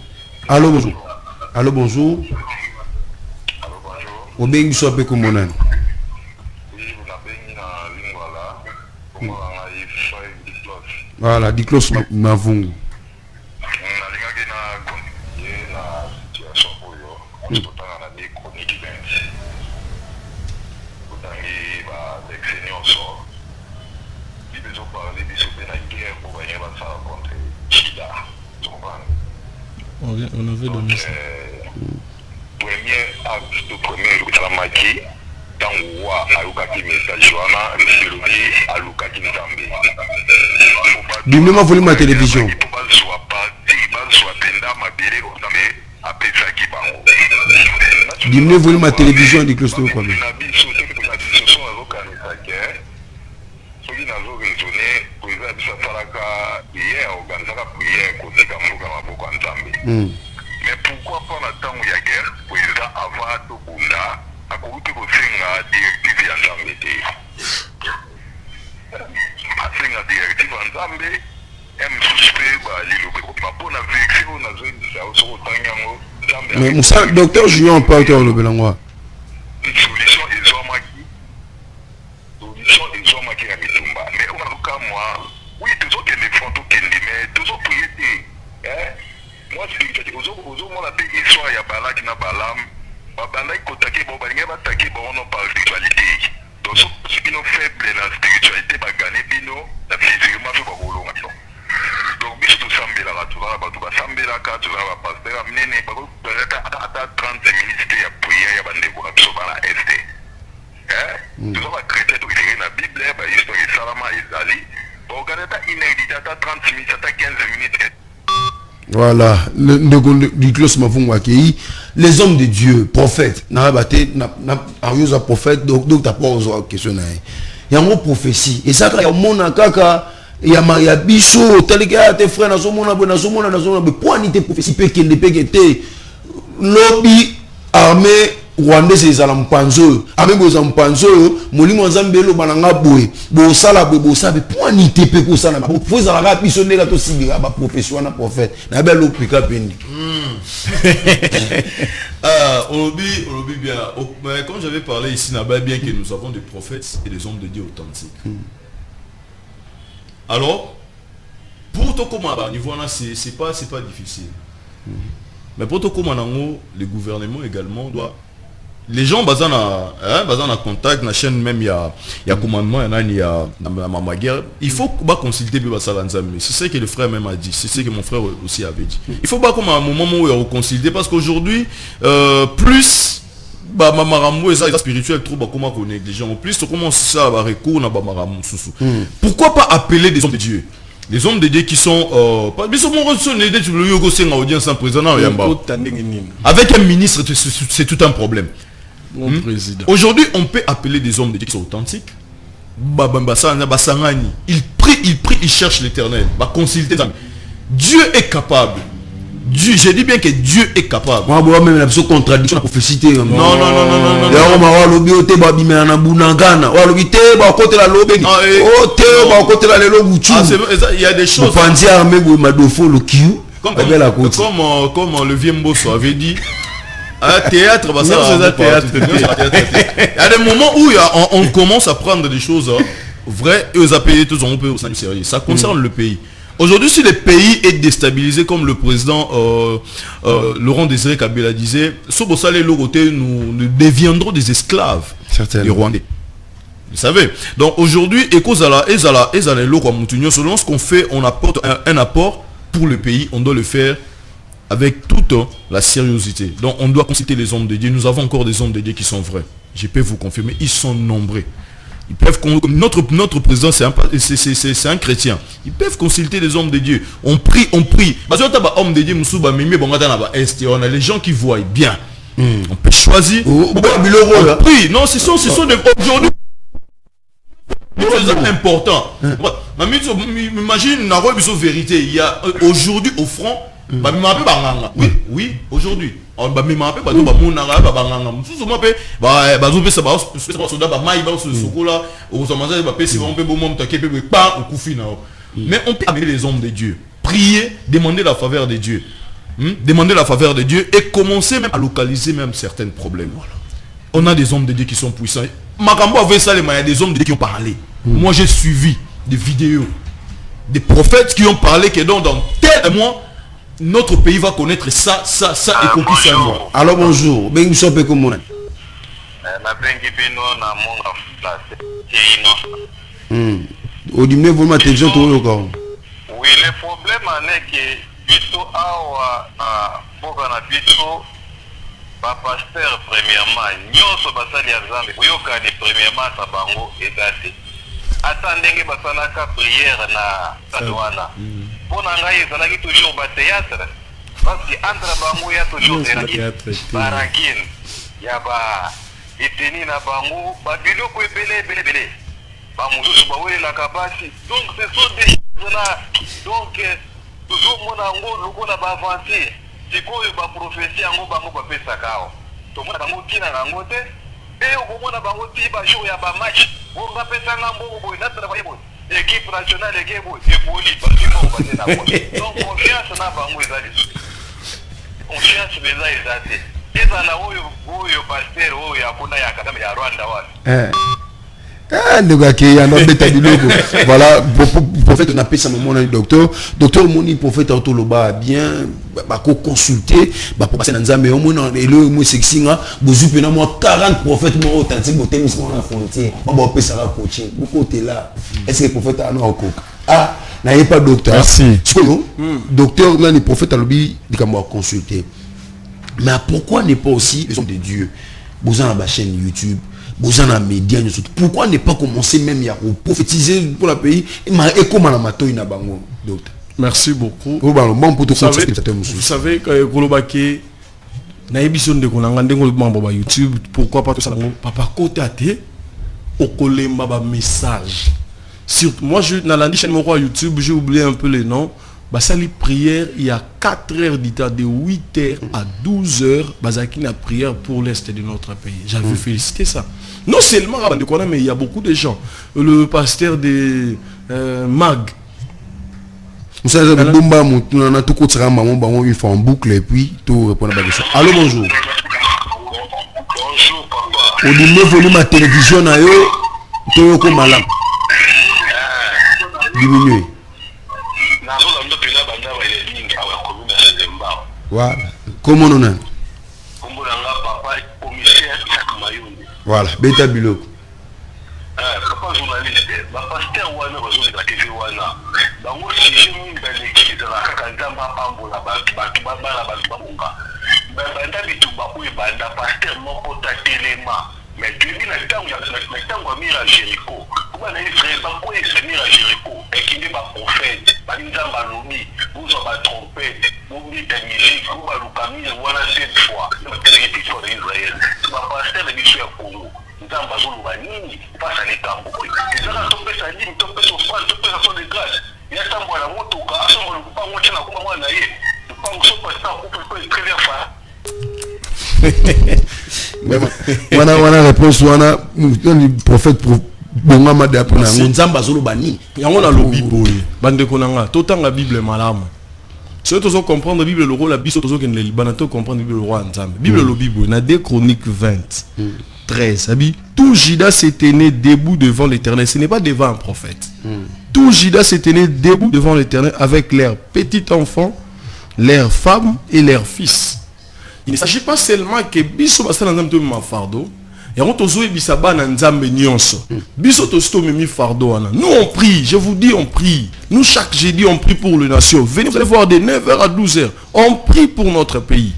Allô, bonjour. Allô, bonjour. Obengi so pe komonani. Voilà, Diklos Mavungu. On avait donné ça. Premier acte de premier Salamaki, dans Wa Alukaki Mestajuana, Mélodie Alukaki Nzambe. Bimema voulu ma télévision. Bimema voulu ma télévision dit Closto quoi. Mais pourquoi pas la temps où il y a guerre, pour les gens avant tout Bunda, à cause de la directive en Zambie. La directive en Zambie, mais Moussa, docteur Junior pas auteur le Belangwa. Solution ils ont maquillé. Solution ils ont maquillé à Mitumba. Mais on a le cas moi, oui, tous autres qui les font tout qu'ils mais tous autres priorités. Moi je dis que aux autres mon appel histoire il y a Balak na Balam, Babana il contacté bon balinga va attaquer bon on parle spiritualité. Donc ce qui nous faible la spiritualité va gagner bino la physiquement fait pas rouler maintenant. Donc bis tout sambela la tu vas sambela ka tu vas passer amener pas à 30 minutes ya prière ya bande ko absorber la ST. Tu vas traiter tout lire la Bible ba histoire salama izali. Bon regarder ta inédit à 30 minutes à 15 minutes. Voilà, du Clos Mavungu accueilli les hommes de Dieu, prophètes. N'a pas prophète donc t'as pas aux questions. Il y a une prophétie et ça il y a mon kaka il y a biso tel que tes frères na zomona point ni tes prophéties pété lobby armée rwandais c'est à mpanzo armée boza mpanzo molimo nzambelo bananga boye bo sala bo sabe point ni te pe ko sala bo faut za la biso ndeka to sibira ba profession na prophète na belo pika pendi Olobi bien. Mais quand j'avais parlé ici là-bas, bien que nous avons des prophètes et des hommes de Dieu authentiques. Alors, pour tout comme à niveau là, c'est pas difficile. Mais pour tout comme le gouvernement également doit. Les gens basés en contact, la chaîne même il y a commandement, il y a ma guerre. Il faut consulter c'est ce que le frère même a dit, c'est ce que mon frère aussi avait dit. Il faut pas comme à un moment où il y a consulter parce qu'aujourd'hui plus maramou et ça spirituel trop comment qu'on néglige. En plus on commence ça à recours na maramou sousou. Pourquoi pas appeler des hommes de Dieu? Les hommes de Dieu qui sont avec un ministre c'est tout un problème. Aujourd'hui, on peut appeler des hommes de Dieu qui sont authentiques. Il prie, il cherche l'éternel. Dieu est capable. Dieu, je dis bien que Dieu est capable. Moi, même la contradiction, la prophétie. Non. Il y a des choses. Comme le vieux Mbosso avait dit. Théâtre, il y a des moments où on commence à prendre des choses vraies et aux appeler tous on peut au sérieux. Ça concerne le pays. Aujourd'hui, si le pays est déstabilisé, comme le président Laurent Désiré Kabila disait, nous deviendrons des esclaves des Rwandais. Vous savez. Donc aujourd'hui, selon ce qu'on fait, on apporte un apport pour le pays, on doit le faire avec toute la sérieuxité. Donc on doit consulter les hommes de Dieu. Nous avons encore des hommes de Dieu qui sont vrais. Je peux vous confirmer, ils sont nombreux. Ils peuvent notre président c'est un chrétien. Ils peuvent consulter les hommes de Dieu. On prie. Parce que hommes de Dieu, on a les gens qui voient bien. On peut choisir. On prie. Non, ce sont des aujourd'hui. C'est important. Imagine une vérité. Il y a aujourd'hui au front. Oui, aujourd'hui. Mais on peut amener les hommes de Dieu. Prier, demander la faveur de Dieu. Demander la faveur de Dieu et commencer même à localiser même certains problèmes. On a des hommes de Dieu qui sont puissants. Makambo avait ça, il y a des hommes de Dieu qui ont parlé. Moi, j'ai suivi des vidéos, des prophètes qui ont parlé que dans tel mois, notre pays va connaître ça, et qu'on puisse savoir. Alors bonjour, ben nous sommes comme on. Au diminuer vraiment attention tout le corps. Oui, le problème est que biso awa boka na biso ba pasteur premièrement nyonso basali ya Nzambe oyoka ni premièrement sa bango ezate ata ndenge basalaka prière na sadwana pona ngai ezalaki toujours ba théâtre parce que entre bango ya toujours barakine ya ba eteni na bango ba biloko ebele ba mususu bawelelaka basi donc ce sont des choses là donc toujours mona ngo lokola ba avancer sikoyo ba prophétie yango bango bapesaka awa tomona bango tina nango te pe okomona bango ti ba jour ya ba match bonga pesa ngambo boy natala ba yebo équipe nationale ekebo eboli basimo bate na bo donc confiance na bango ezali confiance beza ezate ezala oyo pasteur oyo akuna ya kadame ya Rwanda wala voilà, prophète on appelle ça mon docteur moni prophète autoloba bien consulter pour passer dans Nzambe au moins et le moi sexinga bozu pena moi 40 prophètes moi authentique boté mis sur la frontière on va appeler ça coaching beaucoup côté là est-ce que prophète a non n'ayez pas docteur merci docteur là les prophètes à lobby dit qu'on va consulter mais pourquoi n'est pas aussi les hommes de Dieu vous en la chaîne YouTube vous en avez médias, pourquoi ne pas commencer même à prophétiser pour le pays et comment la mato ina bango docteur. Merci beaucoup. Vous savez que Kolobake na émission de konanga ndengo mambo YouTube pourquoi pas tout ça papa côté até au kolemba ba message. Surtout moi je dans la chaîne mon YouTube, j'ai oublié un peu les noms. Basali prière, il y a 4 heures d'état de 8 heures à 12 heures. Bazaki na prière pour l'Est de notre pays. J'avais félicité ça. Non seulement, mais il y a beaucoup de gens. Le pasteur de Mag. Vous savez, on a tout côté une fois en boucle et puis tout répondre à la question. Allô, bonjour. Bonjour, papa. Au diminuer volume à télévision, tout est comme malade. Diminuer. Voilà. Comment on a? Voilà. Beta Biloko. Papa journaliste, ma pasteur wana bazoli la TV wana. Bango si je m'imbaleki de la kakandamba ambola bala babunga. Banda bituba ku banda pasteur moko ta telema. Mais depuis la temps ya mira Jéricho. Comment les frères ba ko mira Jéricho et qui n'est pas prophète, ba nzamba lobi, vous va tromper. Oublie ta musique, ou va l'oukamine, voilà 7 fois. Le télévision d'Israël. Ma pasteur de l'issue à Congo. Nous avons besoin de l'Anini, face à l'État. Ils ont tombé sa ligne, tombé son fan, tombé son de grâce. Il y a tant de moto, car on ne peut pas montrer la commande à naïe. Nous ne pouvons pas ça, on peut très bien faire. On a réponse, on a le prophète Bongama de Apona. Nzamba Zolo Bani. Il y a un Bible. Bande Konanga. Tout la Bible est malade. Si tu veux comprendre la Bible, le rôle, la Bible, tu veux comprendre la Bible, le roi Nzambe. Bible, le Bible, il y a 2 Chroniques 20, 13. Tout Judas s'était né debout devant l'Éternel. Ce n'est pas devant un prophète. Tout Judas s'était né debout devant l'Éternel avec leurs petits enfants, leurs femmes et leurs fils. Il ne s'agit pas seulement que Bisso va s'en aller ma fardeau. Et on tozo ebisaba na nzambe nyonso. Biso tosto memi fardeau ana. Nous on prie, je vous dis on prie. Nous chaque jeudi on prie pour les nations. Venez vous allez voir de 9h à 12h. On prie pour notre pays.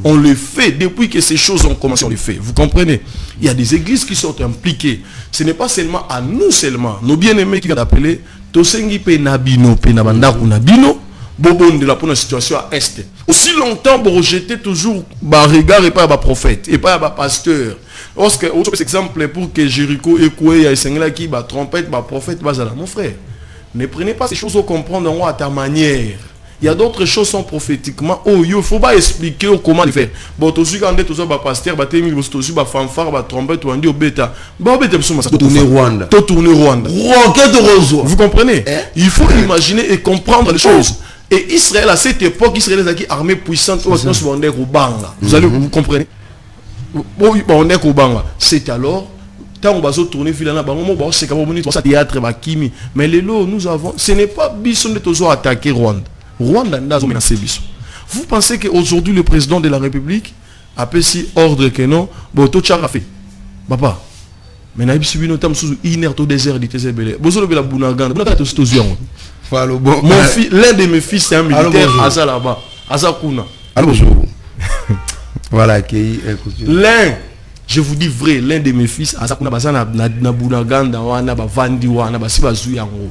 On le fait depuis que ces choses ont commencé, on le fait. Vous comprenez? Il y a des églises qui sont impliquées. Ce n'est pas seulement à nous seulement. Nos bien-aimés qui viennent d'appeler Tosengi pe nabino pe nabandaku nabino. Bobo de la situation à Est. Aussi longtemps pour rejeter toujours regard et pas à prophète et pas à pasteur. Autre exemple pour que Jéricho écoué et Sengla qui va trompette, prophète, mon frère. Ne prenez pas ces choses au comprendre à ta manière. Il y a d'autres choses sont prophétiquement. Oh, il ne faut pas expliquer comment le faire. Bon, tu as dit que tu as pasteur, tu as dit fanfare, trompette, tu as dit bêta. Tourner Rwanda. Tourner Rwanda. Vous comprenez? Il faut imaginer et comprendre les choses. Et Israël, à cette époque, Israël est une armée puissante. Vous allez vous comprenez? on est Kobanga. C'est alors, quand on va se tourner, c'est comme un théâtre, mais les lots, nous avons, ce n'est pas Bisson de toujours attaquer Rwanda. Rwanda n'a pas menacé Bisson. Vous pensez qu'aujourd'hui, le président de la République a si ordre que non, bon, tout a fait. Papa, mais n'a pas subi notamment sous une au désert du Tézébélé. Vous avez la Bounagan, vous avez l'un de mes fils, c'est un militaire, à ça là-bas, à ça Kuna. Alors, bonjour. Voilà, l'un, je vous dis vrai, l'un de mes fils, à ça Kuna, na Bounaganda, na Vandi, na Sibazu Yango.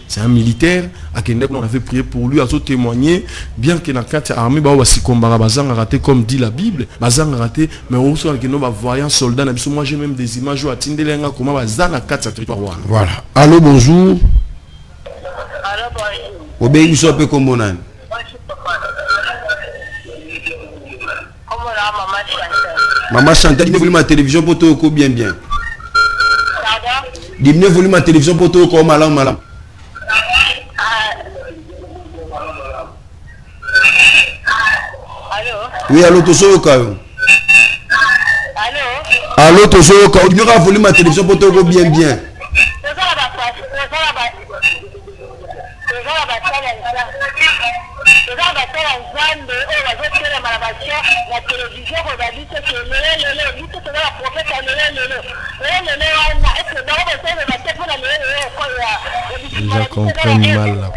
C'est un militaire, à Kendek, on avait prié pour lui, à se témoigner, bien que dans la carte armée, Bazang a raté, comme dit la Bible, Bazang a raté, mais aussi avec nos voyants soldats, moi j'ai même des images où à Tindelenga, comment Bazang a 4 territoire. Voilà. Allô, bonjour. Allô, bonjour. Obéissez un peu comme on a. Maman Chantal, dis-moi ma télévision pour tout bien bien. Dis-moi ma télévision pour tout comme malam malam. Oui, allô, Tosoka. Allô, Tosoka. Il y aura voulu ma télévision pour tout bien bien. Je comprends mal la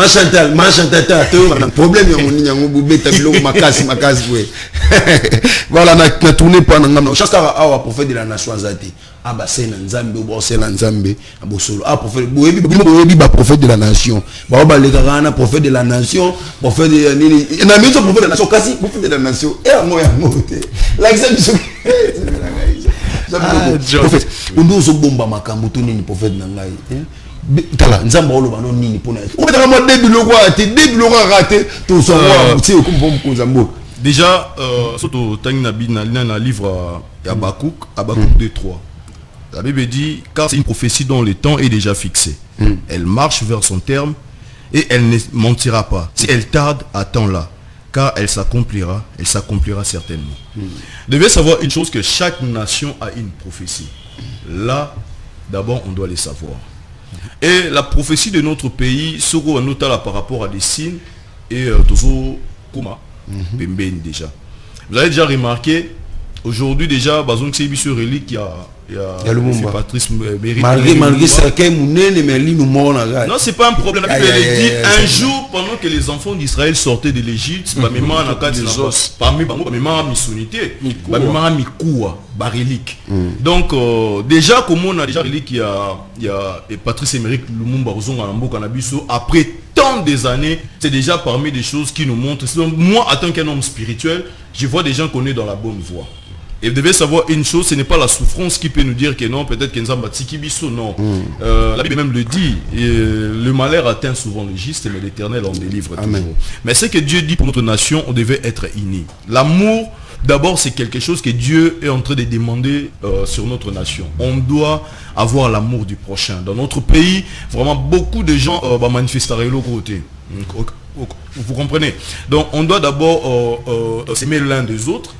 Ma Chantal, problème voilà, na tourné pas na chaque awa prophète de la nation azati abasena nzambe obosela nzambe abosolo prophète boyebi ba prophète de la nation ba lekana prophète de la nation prophète de nini na miso prophète de la nation kasi prophète de la nation et moi ya moté l'exemple prophète undo so bomba makambo to nini prophète na ngai tala nzamba oloba no nini pona o betaka mo debiloko raté to so wa ti ko bombo ko zambo. Déjà, surtout dans le livre Habakkuk 2:3, la Bible dit, car c'est une prophétie dont le temps est déjà fixé. Elle marche vers son terme et elle ne mentira pas. Si elle tarde, attends-la, car elle s'accomplira certainement. Vous devez savoir une chose, que chaque nation a une prophétie. Là, d'abord, on doit les savoir. Et la prophétie de notre pays, notamment par rapport à des signes, et toujours Kuma. Déjà. Vous avez déjà remarqué, aujourd'hui déjà, Bazon Ksibi sur relique, il y a Patrice Mérite. Malgré ça, non, c'est pas un problème. La Bible dit un jour, pendant que les enfants d'Israël sortaient de l'Égypte, donc déjà, comme on a déjà relique, il y a Patrice Mérite Lumumba après tant des années, c'est déjà parmi des choses qui nous montrent. Donc, moi, en tant qu'un homme spirituel, je vois des gens qu'on est dans la bonne voie. Et vous devez savoir une chose, ce n'est pas la souffrance qui peut nous dire que non, peut-être qu'il y a un non. La Bible même le dit, le malheur atteint souvent le juste, mais l'Éternel en délivre toujours. Mais ce que Dieu dit pour notre nation, on devait être unis. L'amour, d'abord, c'est quelque chose que Dieu est en train de demander sur notre nation. On doit avoir l'amour du prochain. Dans notre pays, vraiment, beaucoup de gens manifester à l'autre côté. Vous comprenez? Donc, on doit d'abord s'aimer l'un des autres,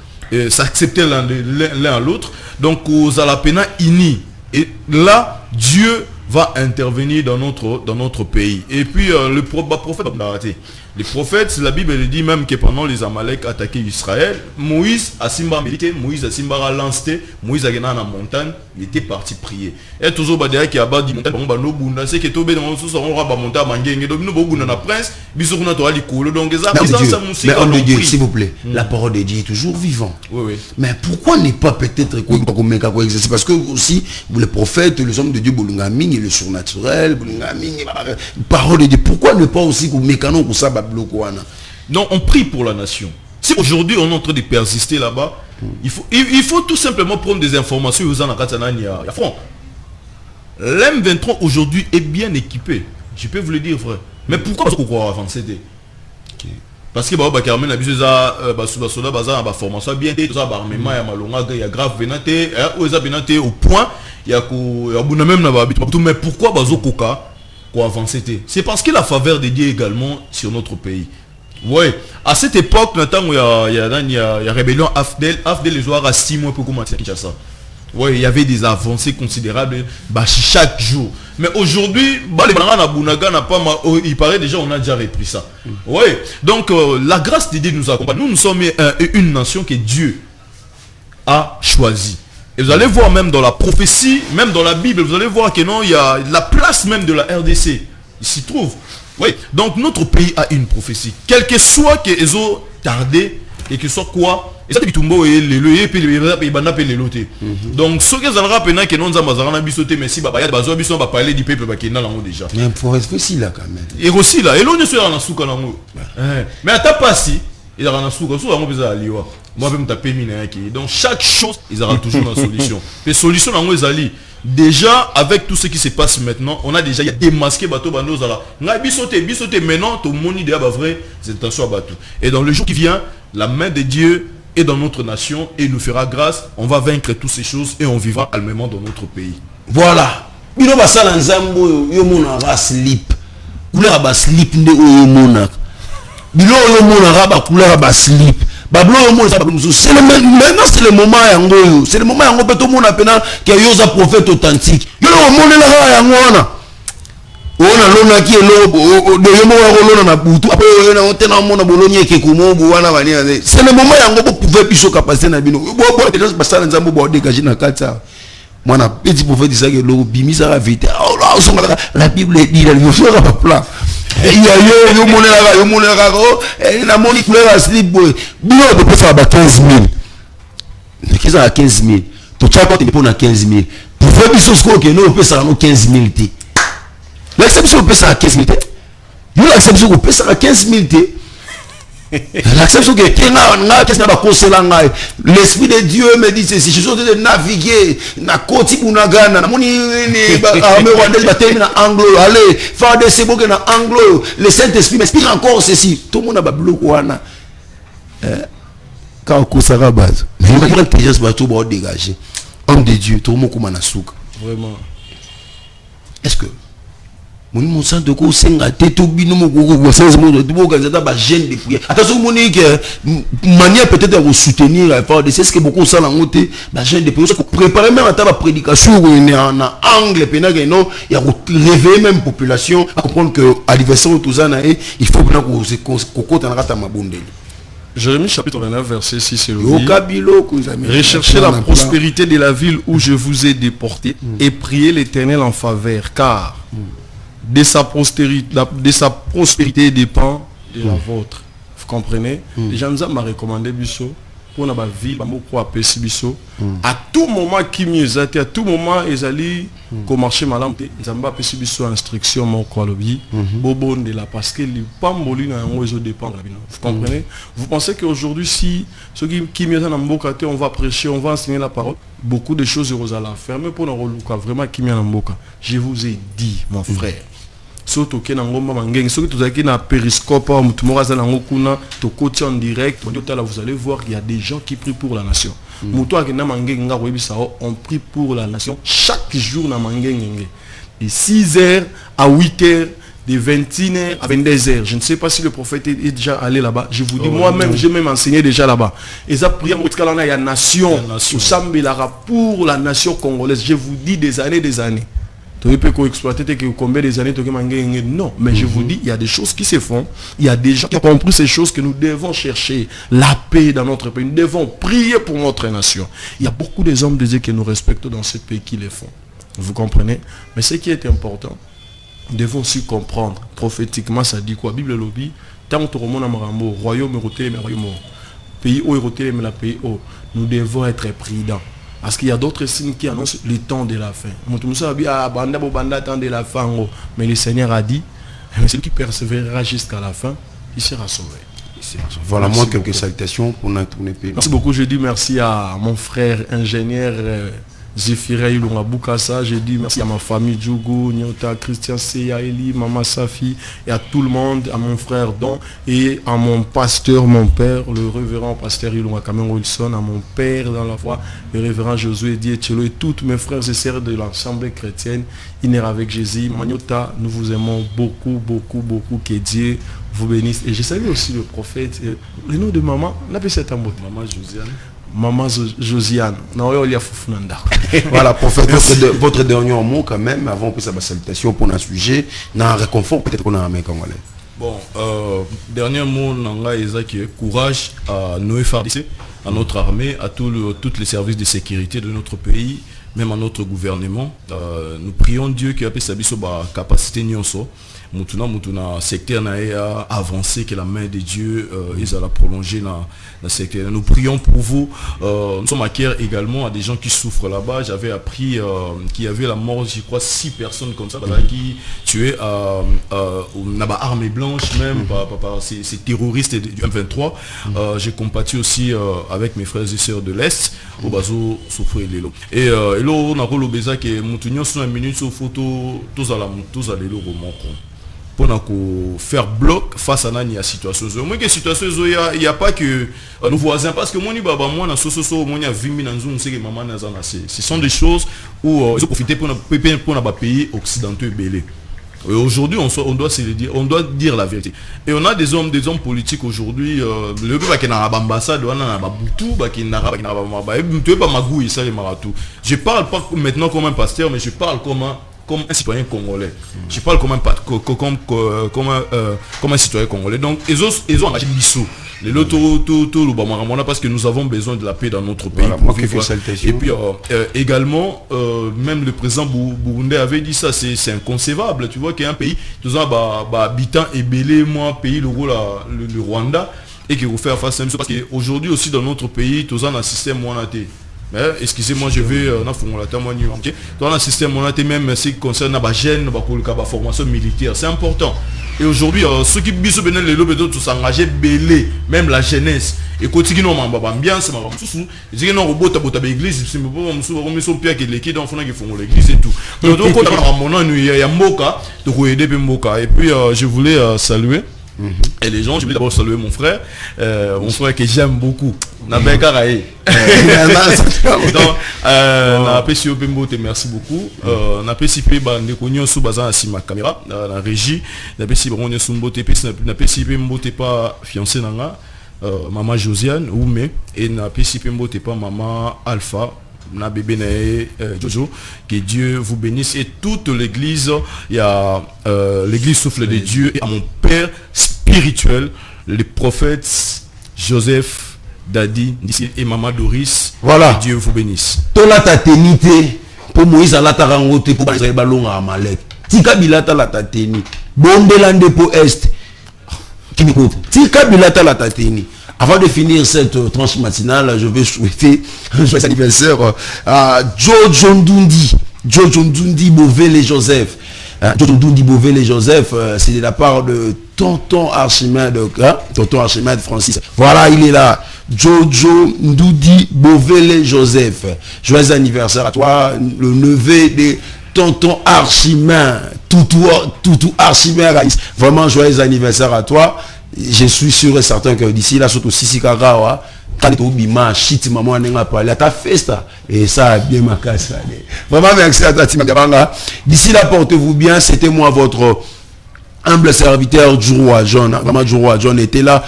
s'accepter l'un à l'autre. Donc, aux Alapena unis. Et là, Dieu va intervenir dans notre pays. Et puis le prophète a arrêté. Les prophètes, la Bible dit même que pendant les Amalek attaquaient Israël, Moïse a Simba médité, Moïse a Simba lancé, Moïse a gagné dans la montagne, il était parti prier. Et toujours badéa qui a battu montagne, c'est que tout le monde va monter à Mangeng, donc nous avons un prince, bisous to ali kolo, donc ça mais homme de Dieu, s'il vous plaît, la parole de Dieu est toujours vivant. Oui, oui. Mais pourquoi ne pas peut-être quoi exercer? Parce que aussi, les prophètes, les hommes de Dieu, Bolungaming et le surnaturel, Bolungaming, parole de Dieu, pourquoi ne pas aussi pour mécanon pour ça? Non, on prie pour la nation. Si aujourd'hui on est en train de persister là-bas, il faut tout simplement prendre des informations. L'M23 aujourd'hui est bien équipé. Je peux vous le dire, frère. Mais pourquoi on croit avancer? Parce que Carmen a besoin de formation bien, il y a grave au point, il y a même mais pourquoi avancer? C'est parce que la faveur de Dieu également sur notre pays. Oui, à cette époque, il y a rébellion Afdel les jours à 6 mois pour commencer ça. Oui, il y avait des avancées considérables chaque jour. Mais aujourd'hui, il paraît déjà on a déjà repris ça. Oui, donc la grâce de Dieu nous accompagne. Nous sommes une nation que Dieu a choisie. Et vous allez voir même dans la prophétie, même dans la Bible, vous allez voir que non, il y a la place même de la RDC. Il s'y trouve. Oui. Donc notre pays a une prophétie. Quel que soit que les ont tardé, et que ce soit quoi, et ça tombe et les lotés. Donc ce que vous allez rappeler que non zamazarana bisoté mais si baba ya bazo biso va parler du peuple qui est là déjà. Mais une prophétie là quand même. Et aussi là, et l'on est sur la souka là. Mais à ta passi, il y a un souka, souka moi à liwa. Moi même taper mine qui. Donc chaque chose, ils auront toujours une solution. Les solutions là ils allient. Déjà avec tout ce qui se passe maintenant, on a déjà démasqué bateau bandos là. Nga bisoté maintenant tout le monde dit vrai, c'est attention à bateau. Et dans le jour qui vient, la main de Dieu est dans notre nation et il nous fera grâce. On va vaincre toutes ces choses et on vivra calmement dans notre pays. Voilà. Bino basala nzambo yo mona ba slip. Couleur ba slip nde yo mona. Bino yo mona ba couleur ba slip. C'est maintenant c'est le moment yango. C'est le moment yango peut tout le monde appelle que yo prophète authentique. Yo le monde là yango na. Ona lona ki lobo de yo mo lona na butu après yo na otena mona bolonye ke kumobu wana bani. C'est le moment yango pour pouvoir biso capacité na bino. Bo déjà basala nzambo bo dégager na kata. Mwana petit prophète disait que lobo bimisa la vite. La Bible dit là il faut faire un plan. Il y a yo monera et la moni couleur à slip boy. Bino peut faire 15 000. Qu'est-ce à 15 000? Tout ça quand il pour 15 000. Pour faire biso ce que nous on peut ça 15 000 t. L'acception peut ça à 15 000 t. Yo l'acception peut ça à 15 000 t. L'acception que l'esprit de Dieu me dit ceci, je suis de naviguer na koti bunagana na moni anglo allez faire des seboke na anglo le Saint-Esprit m'explique encore ceci tout le monde a bablo wana quand on sera base mais il faut intelligence ba tout ba dégager homme de Dieu tout le monde comme na souka vraiment est-ce que mon sang de quoi senga teto bino moko c'est mon de organiser ba jeune de prière attention monique manière peut-être de soutenir la part de c'est ce que beaucoup ça la monter ba jeune de prière préparer même à ta prédication en angle pena que non il y a réveiller même population à comprendre que anniversaire tout ça na il faut bien qu'on compte en rata mabondeli. Jérémie chapitre 29 verset 6 et le recherchez la prospérité de la ville où je vous ai déporté et priez l'Éternel en faveur car de sa prospérité dépend de la vôtre. Vous comprenez? Les gens m'ont recommandé Bisso pour la ville, à tout moment qui mieux à tout moment ils allaient comme marché malin, ils ont pas Bisso instruction mon qualobi, bobon de la parce que les pamboli na ngo dépend. Vous comprenez? Vous pensez qu'aujourd'hui si ceux qui mieux dans mboka on va prêcher, on va enseigner la parole, beaucoup de choses ils allaient faire mais pour nous vraiment qui mieux dans mboka. Je vous ai dit mon frère. Surtout que na périscope en direct vous allez voir qu'il y a des gens qui prient pour la nation. On prie pour la nation chaque jour na de 6h à 8h de 21h à 22h. Je ne sais pas si le prophète est déjà allé là-bas. Je vous dis, moi-même, j'ai même enseigné déjà là-bas. Et ça, prière, il y a nation, pour la nation congolaise. Je vous dis des années. Tu peux exploiter combien des années, non, mais je vous dis, il y a des choses qui se font. Il y a des gens qui ont compris ces choses que nous devons chercher la paix dans notre pays. Nous devons prier pour notre nation. Il y a beaucoup des hommes de Dieu que nous respectons dans ce pays qui les font. Vous comprenez? Mais ce qui est important, nous devons aussi comprendre prophétiquement, ça dit quoi? Bible lobby, tant que nous royaume pays haut et la pays haut, nous devons être prudents. Parce qu'il y a d'autres signes qui annoncent le temps de la fin. Mais le Seigneur a dit, celui qui persévérera jusqu'à la fin, il sera sauvé. Voilà, moi quelques salutations pour notre pays. Merci beaucoup. Je dis merci à mon frère ingénieur Zéphiré Ilunga Boukassa. Je dis merci à ma famille Djougou, Nyota, Christian Seya, Eli, Maman Safi et à tout le monde, à mon frère Don et à mon pasteur, mon père, le révérend pasteur Ilunga Cameron Wilson, à mon père dans la foi, le révérend Josué Dietchelo et tous mes frères et sœurs de l'Assemblée chrétienne, Iner avec Jésus. Nyota, nous vous aimons beaucoup, beaucoup, beaucoup. Que Dieu vous bénisse. Et je savais aussi le prophète, le nom de maman, l'appelle cette amour. Maman Josiane. Maman Josiane. Voilà, prophète, votre dernier mot quand même, avant que ça va salutation pour un sujet, un réconfort peut-être qu'on a un mec congolais. Bon, dernier mot, courage à nos FARDC, à notre armée, à tous les services de sécurité de notre pays, même à notre gouvernement. Nous prions Dieu qui a pu s'habiller sur la capacité nyonso. Mutuna secteur a avancé, que la main de Dieu ils a prolongé dans le secteur. Nous prions pour vous. Nous sommes à Caire également à des gens qui souffrent là-bas. J'avais appris qu'il y avait la mort, je crois, 6 personnes comme ça qui tuaient à armée blanche même par ces terroristes du M23. J'ai compati aussi avec mes frères et sœurs de l'Est au bazo souffrir l'élo. Et là on a relobé que Moutounion sur une minute sur photo tous à l'élo roman. Pour faire bloc face à la situation. Moi, que situation, il n'y a pas que nos voisins, parce que moi, ce sont des choses où ils ont profité pour nos pays occidentaux belés. Aujourd'hui, on doit se le dire, on doit dire la vérité. Et on a des hommes politiques aujourd'hui. Le peuple qui n'a pas d'ambassade, je parle pas maintenant comme un pasteur, mais je parle comme un citoyen congolais. Je parle comme un citoyen congolais. Donc, ils ont engagé Bissou. Parce que nous avons besoin de la paix dans notre pays. Voilà, et puis, également, même le président burundais avait dit ça, c'est inconcevable. Tu vois qu'il y a un pays, tous les habitants et belé, moi, pays, le Rwanda, et qui vous fait face à ça. Parce qu'aujourd'hui aussi, dans notre pays, tous un système monétaire. Mais excusez-moi, je vais dans le système monétaire, même ce qui concerne la formation militaire, c'est important. Et aujourd'hui, ceux qui bisous benen les lobes d'autres s'engager belé, même la jeunesse. Et continue non bien, c'est marrant. Ils disent non robot à l'église, c'est me sont pire que les qui dans font l'église et tout. Donc quand on a il y a Moka, de aider Moka. Et puis je voulais saluer. Et les gens, je voulais d'abord saluer mon frère que j'aime beaucoup. Merci beaucoup. Ma caméra, la régie, fiancé maman Josiane et pas maman Alpha. Jojo, que Dieu vous bénisse et toute l'église. Il y a l'église Souffle de Dieu et à mon père spirituel, le prophète Joseph Dadi et maman Doris. Voilà. Que Dieu vous bénisse. Tola tatenité pour Moïse à la tarangote pour Israël ballon à Amalek. Tika bilata la tateni. Bondelande pour est. Tika bilata la tateni. Avant de finir cette tranche matinale, je vais souhaiter un joyeux anniversaire à Jojo Ndundi Bovele Joseph. Jojo Ndundi Bovele Joseph, c'est de la part de Tonton Archimède Francis. Voilà, il est là. Jojo Ndundi Bovele Joseph. Joyeux anniversaire à toi, le neveu de Tonton Archimède. Toutou Archimède. Vraiment joyeux anniversaire à toi. Je suis sûr et certain que d'ici là, surtout Sisi Kagawa, quand tu as shit, maman n'a pas parlé à ta festa. Et ça a bien ma casse. Vraiment, merci à toi, Tima Gabanga. D'ici là, portez-vous bien. C'était moi, votre humble serviteur Djourou John, vraiment Djourou John était là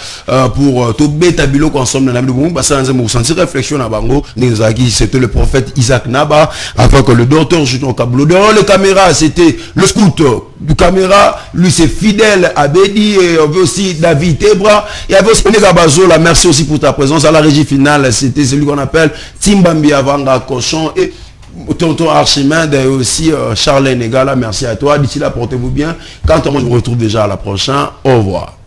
pour tout bétabilo ensemble dans la vie parce que vous sentir réflexion à Bango, c'était le prophète Isaac Naba, afin que le docteur Juton Kablo, devant les caméras, c'était le scout du caméra, lui c'est fidèle Abedi, et on veut aussi David Tebra, et il y avait aussi Negabazo, la merci aussi pour ta présence à la régie finale, c'était celui qu'on appelle Timbambi Avanga Cochon et tonton Archimède et aussi Charles Negala, merci à toi. D'ici là, portez-vous bien. Quant à moi, je vous retrouve déjà à la prochaine. Au revoir.